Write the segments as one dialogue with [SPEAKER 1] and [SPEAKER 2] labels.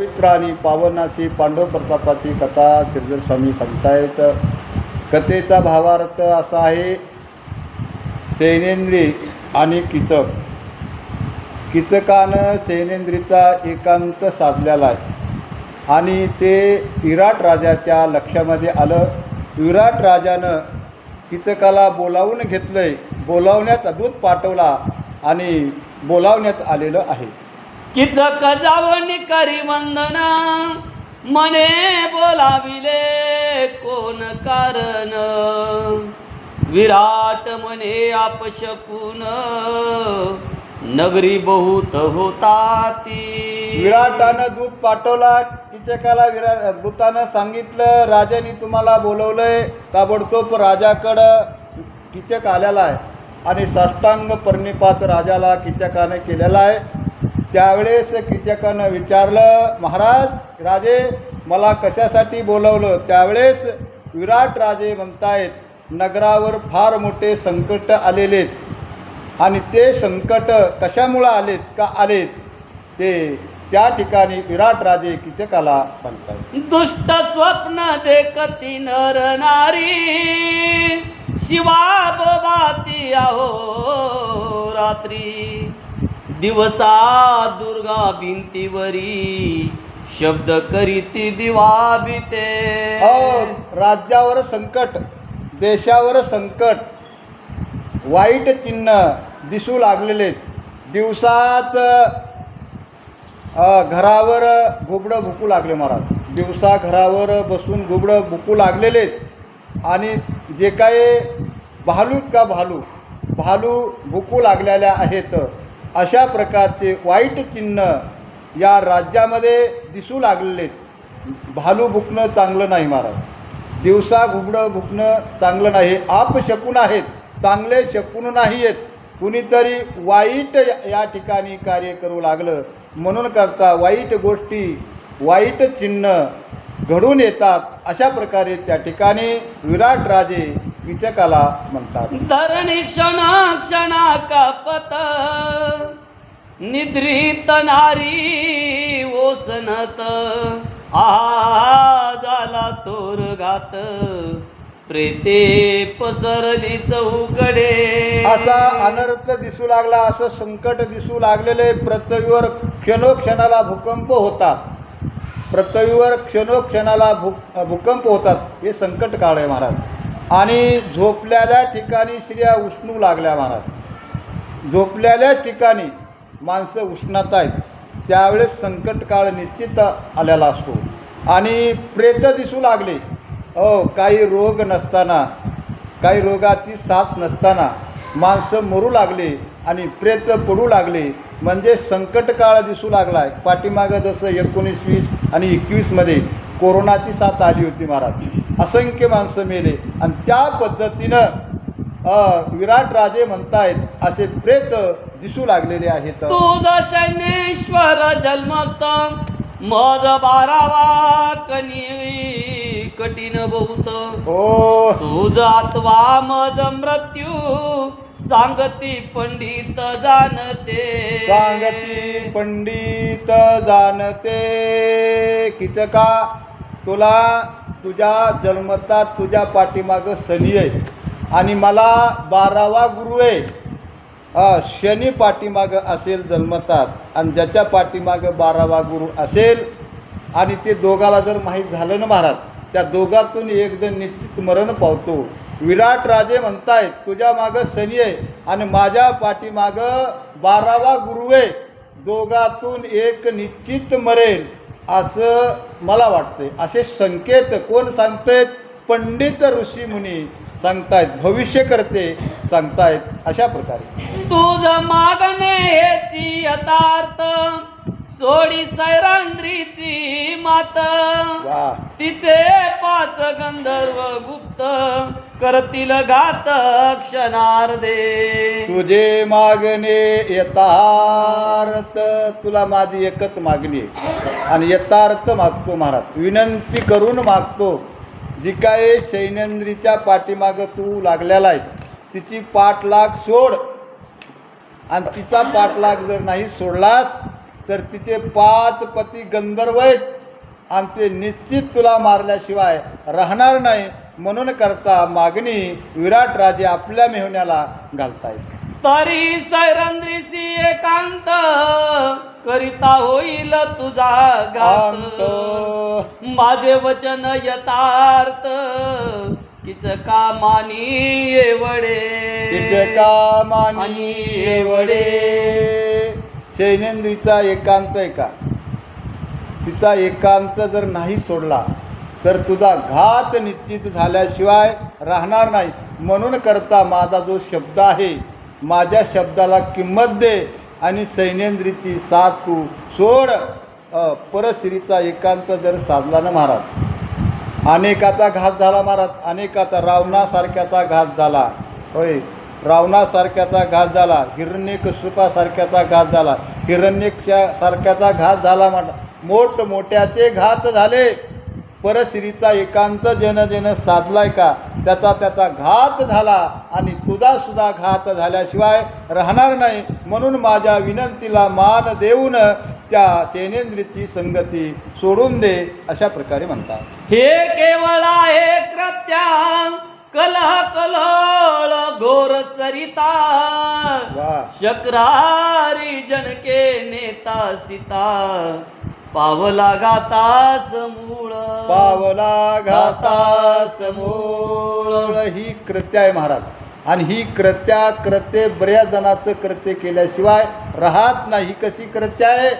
[SPEAKER 1] पवित्र आणि पावन अशी पांडव प्रतापाची कथा श्रीधर स्वामी सांगतायत. कथेचा भावार्थ असा आहे, सैनेंद्री आणि कीचक. कीचकानं सैनेंद्रीचा एकांत साधलेला आहे आणि ते विराट राजाच्या लक्षामध्ये आलं. विराट राजानं कीचकाला बोलावून घेतलंय. बोलावण्यात दूत पाठवला आणि बोलावण्यात आलेलं आहे.
[SPEAKER 2] कीचक जावं करी वंदन, मने बोलाविले कोण कारण. विराट म्हणे आपशकून, नगरी बहुत होता ती.
[SPEAKER 1] विराटानं दूत पाठवला कीचकाला. दूतानं सांगितलं, राजाने तुम्हाला बोलवलंय. ताबडतोब राजाकडं कीचक आलेला आहे आणि साष्टांग प्रणिपात राजाला कीचकानं केलेला आहे. त्यावेळेस कीचकानं विचारलं, महाराज राजे मला कशासाठी बोलवलं? त्यावेळेस विराट राजे म्हणतायत, नगरावर फार मोठे संकट आलेले आणि ते संकट कशामुळं आलेत, का आलेत ते त्या ठिकाणी विराट राजे कीचकाला सांगतात.
[SPEAKER 2] दुष्ट स्वप्न देखती नर नारी, शिवा बोबाती आहो रात्री. दिवसा दुर्गा भिंतीवरी, शब्द करीती दिवा बिते.
[SPEAKER 1] राज्यावर संकट, देशावर संकट, वाईट चिन्ह दिसू लागलेले. दिवसाच घरावर घुबडं भुकू लागले महाराज. दिवसा घरावर बसून घुबडं भुकू लागलेले आणि जे काही भालू भुकू लागलेल्या आहेत. अशा प्रकारचे वाईट चिन्ह या राज्यामध्ये दिसू लागलेले. भालू भुकणं चांगलं नाही महाराज. दिवसा घुबडं भुकणं चांगलं नाही. आपशकुन आहेत, चांगले शकुन नाही आहेत. कुणीतरी वाईट या ठिकाणी कार्य करू लागलं. म्हणून करता वाईट गोष्टी, वाईट चिन्ह घडून येतात. अशा प्रकारे त्या ठिकाणी विराट राजे कीचकाला म्हणतात.
[SPEAKER 2] धरणी क्षण क्षणा कापत, निद्रित नारी ओसनत. झाला तोर घात, प्रेते पसरली चौकडे.
[SPEAKER 1] असा अनर्थ दिसू लागला, असं संकट दिसू लागलेले. पृथ्वीवर क्षणोक्षणाला भूकंप होतात. पृथ्वीवर क्षणोक्षणाला भूकंप होतात. हे संकट काळ आहे महाराज. आणि झोपलेल्या ठिकाणी स्त्रिया उष्णू लागल्या महाराज. झोपलेल्या ठिकाणी माणसं उष्णत आहेत. त्यावेळेस संकट काळ निश्चित आलेला असतो. आणि प्रेत दिसू लागले. काही रोग नसताना, काही रोगाची साथ नसताना माणसं मरू लागले आणि प्रेत पडू लागले. म्हणजे संकट काळ दिसू लागला आहे. पाठीमागं जसं 19-20 आणि 21मध्ये कोरोनाची साथ आली होती महाराज. असंख्य माणसं मेले आणि त्या पद्धतीनं विराट राजे म्हणतायत असे प्रेत दिसू लागलेले आहेत.
[SPEAKER 2] तुझा शैनेश्वर जन्मस्थ, मज 12वा कनी कठीण बहुत. तुझा आत्वा मज मृत्यू, सांगती पंडित जाणते.
[SPEAKER 1] सांगती पंडित जाणते. कीचका, तुला तुझ्या जन्मतात तुझ्या पाठीमागं शनी आहे आणि मला 12वा गुरु आहे. शनी पाठीमागं असेल जन्मतात आणि ज्याच्या पाठीमागं 12वा गुरु असेल आणि ते दोघाला जर माहीत झालं ना महाराज, त्या दोघातून एक जण निश्चित मरण पावतो. विराट राजे म्हणतायत, तुझ्या मागं शनी आहे आणि माझ्या पाठीमागं 12वा गुरु आहे. दोघातून एक निश्चित मरेल असं मला वाटतंय. असे संकेत कोण सांगतायत? पंडित ऋषी मुनी सांगतायत, भविष्य करते सांगतायत. अशा प्रकारे
[SPEAKER 2] तुझ मागणे हेची यथार्थ, सोडी सैरांद्रीची मात. तिचे 5 गंधर्व गुप्त, करतील घात क्षणार्धे.
[SPEAKER 1] तुझे मागणे यथार्थ. तुला माझी एकच मागणी आहे आणि यथार्थ मागतो महाराज. विनंती करून मागतो. जी काय सैनेंद्रीच्या पाठीमागं तू लागलेला आहे तिची पाठलाग सोड आणि तिचा पाठलाग जर नाही सोडलास तर तिचे 5 पती गंधर्व आहेत आणि ते निश्चित तुला मारल्याशिवाय राहणार नाही. म्हणून करता मागणी विराट राजे आपल्या मेहुण्याला घालतायत.
[SPEAKER 2] तरी सैरंद्रीशी एकांत करिता होईल तुझा घात.
[SPEAKER 1] अंत
[SPEAKER 2] माझे वचन यथार्थ किच कामानी एवढे.
[SPEAKER 1] तिचे कामानी एवढे. सैनेंद्रीचा एकांत आहे का? तिचा एकांत जर नाही सोडला तर तुझा घात निश्चित झाल्याशिवाय राहणार नाही. म्हणून करता माझा जो शब्द आहे, माझ्या शब्दाला किंमत दे आणि सैनेंद्रीची साथ तू सोड. परश्रीचा एकांत जर साधला ना महाराज, अनेकाचा घात झाला महाराज, अनेकाचा, रावणासारख्याचा घात झाला. होय, रावणासारख्याचा घात झाला, हिरण्यकशिपासारख्याचा घात झाला, हिरण्यसारख्याचा घात झाला. मोठमोठ्याचे घात झाले. परश्रीचा एकांत जन जन साधलाय का त्याचा घात झाला आणि तुझा सुद्धा घात झाल्याशिवाय राहणार नाही. म्हणून माझ्या विनंतीला मान देऊन त्या सैनेंद्रीची संगती सोडून दे, अशा प्रकारे म्हणतात.
[SPEAKER 2] हे केवळ आहे कृत्या कलह कलोळ घोर सरिता.
[SPEAKER 1] वा.
[SPEAKER 2] शक्रारी जनके नेता सीता. पावला घातास मूळ.
[SPEAKER 1] पावला घातास मूळ. ही कृत्य आहे महाराज. आणि ही कृत्य बऱ्याच जणांचं कृत्य केल्याशिवाय राहत नाही. ही कशी कृत्य आहे?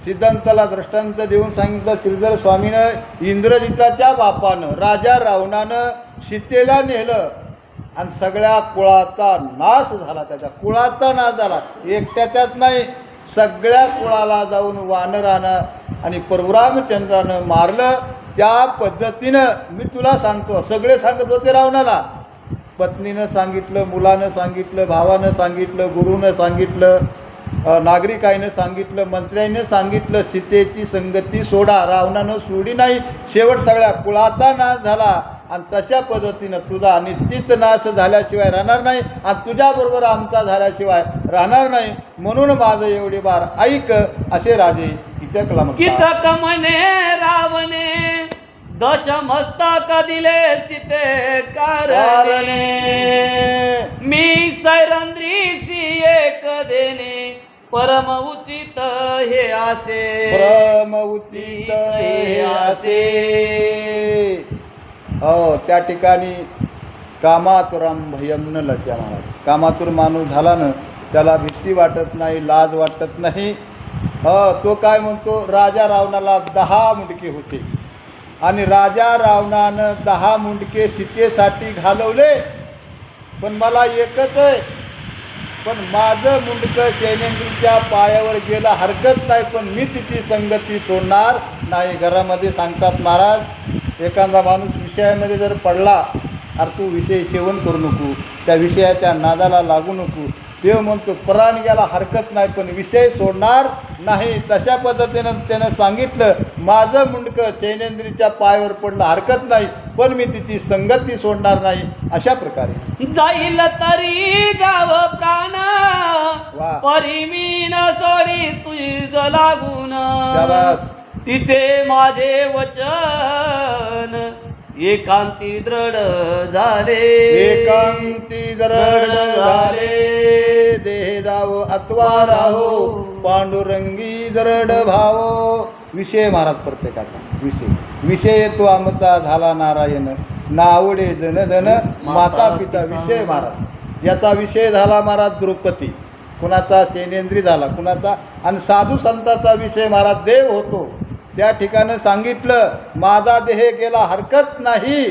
[SPEAKER 1] सिद्धांताला दृष्टांत देऊन सांगितलं श्रीधर स्वामीनं. इंद्रजिताच्या बापानं राजा रावणानं सीतेला नेलं आणि सगळ्या कुळाचा नाश झाला. त्याच्या कुळाचा नाश झाला. एकट्याच्याच नाही, सगळ्या कुळाला जाऊन वानरानं आणि परशुरामचंद्रानं मारलं. त्या पद्धतीनं मी तुला सांगतो, सगळे सांगत होते रावणाला. पत्नीनं सांगितलं, मुलानं सांगितलं, भावानं सांगितलं, गुरुनं सांगितलं, नागरिकाईनं सांगितलं, मंत्र्यानं सांगितलं, सीतेची संगती सोडा. रावणानं सोडी नाही. शेवट सगळ्या कुळाचा नाश झाला. आणि तशा पद्धतीनं तुझा निश्चित नाश झाल्याशिवाय राहणार नाही आणि तुझ्याबरोबर आमचा झाल्याशिवाय राहणार नाही. म्हणून माझं एवढे बार ऐक, असे राजे कीचकला म्हणतात.
[SPEAKER 2] कीचक म्हणे रावणे दशमस्तक दिले सीते कारणे. मी सैरंद्रीसी एक देणे परम उचित हे आसे.
[SPEAKER 1] परम उचित हे आसे. हो, त्या ठिकाणी कामातुराम भयम न लज्जा महाराज. कामातुर माणूस झाला ना, त्याला भीती वाटत नाही, लाज वाटत नाही. तो काय म्हणतो, राजा रावणाला 10 मुंडके होते आणि राजा रावणानं 10 मुंडके सीतेसाठी घालवले. पण मला एकच आहे, पण माझं मुंडकं सैनेंद्रीच्या पायावर गेलं हरकत नाही, पण मी तिची संगती सोडणार नाही. घरामध्ये सांगतात महाराज, एखादा माणूस विषयामध्ये जर पडला, अरे तू विषय सेवन करू नको, त्या विषयाच्या नादाला लागू नको. देव म्हणतो प्राण गेला हरकत नाही, पण विषय सोडणार नाही. तशा पद्धतीनं त्यानं सांगितलं, माझं मुंडकं सैनेंद्रीच्या पायावर पडलं हरकत नाही, पण मी तिची संगती सोडणार नाही. अशा प्रकारे
[SPEAKER 2] जाईल तरी जाव प्राण.
[SPEAKER 1] वा.
[SPEAKER 2] परी मी न सोडी तुझ लागून.
[SPEAKER 1] शाबास.
[SPEAKER 2] तिचे माझे वचन एकांती दृढ झाले.
[SPEAKER 1] एकांती दृढ झाले. देह जावो अथवा राहो, पांडुरंगी दृढ भावो. विषय महाराज प्रत्येकाचा विषय येतो आमचा झाला नारायण. नावडे जन धन माता पिता. विषय महाराज, याचा विषय झाला महाराज द्रौपदी, कुणाचा सैनेंद्री झाला, कुणाचा, आणि साधू संताचा विषय महाराज देव होतो. त्या ठिकाणी सांगितलं, माझा देह गेला हरकत नाही,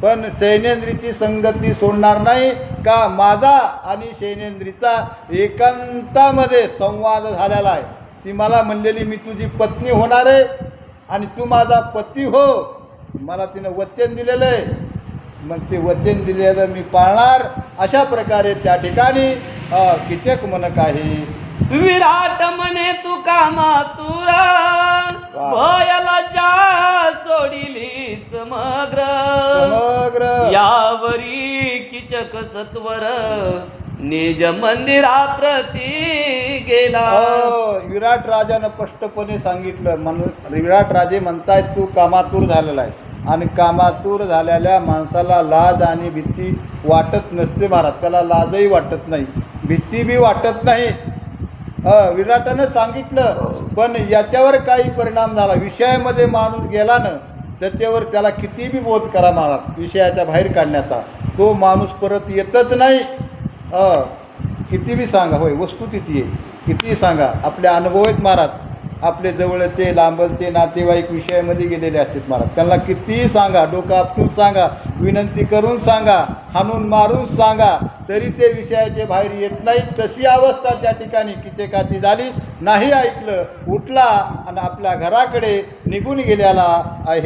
[SPEAKER 1] पण सैनेंद्रीची संगती सोडणार नाही. का माझा आणि सैनेंद्रीचा एकांतामध्ये संवाद झालेला आहे. ती मला म्हणलेली मी तुझी पत्नी होणार आहे आणि तू माझा पती हो. मला तिनं वचन दिलेलं आहे, मग ते वचन दिलेलं मी पाळणार. अशा प्रकारे त्या ठिकाणी कीचक म्हणत आहे.
[SPEAKER 2] विराट म्हणे तू कामातुरा. भयला जा सोडिली समग्र. यावरी कीचक सत्वर निज मंदिरा प्रती केला.
[SPEAKER 1] विराट राजानं स्पष्टपणे सांगितलं. म्हणून विराट राजे म्हणतायत तू कामातूर झालेला आहे आणि कामातूर झालेल्या माणसाला लाज आणि भीती वाटत नसते महाराज. त्याला लाजही वाटत नाही, भीती बी वाटत नाही. विराटानं सांगितलं. पण याच्यावर काही परिणाम झाला. विषयामध्ये माणूस गेला ना त्याच्यावर त्याला किती बी बोध करा महाराज विषयाच्या बाहेर काढण्याचा, तो माणूस परत येतच नाही. किती बी सांगा, होय वस्तुस्थिती आहे, कितीही सांगा. आपले अनुभव आहेत महाराज. आपले जवळचे लांबचे नातेवाईक विषयामध्ये गेलेले असतात महाराज. त्यांना कितीही सांगा, डोकं आपटून सांगा, विनंती करून सांगा, हाणून मारून सांगा, तरी ते विषयाचे बाहेर येत नाही. तशी अवस्था त्या ठिकाणी किचकाची झाली. नाही ऐकलं, उठला आणि आपल्या घराकडे निघून गेलेला आहे.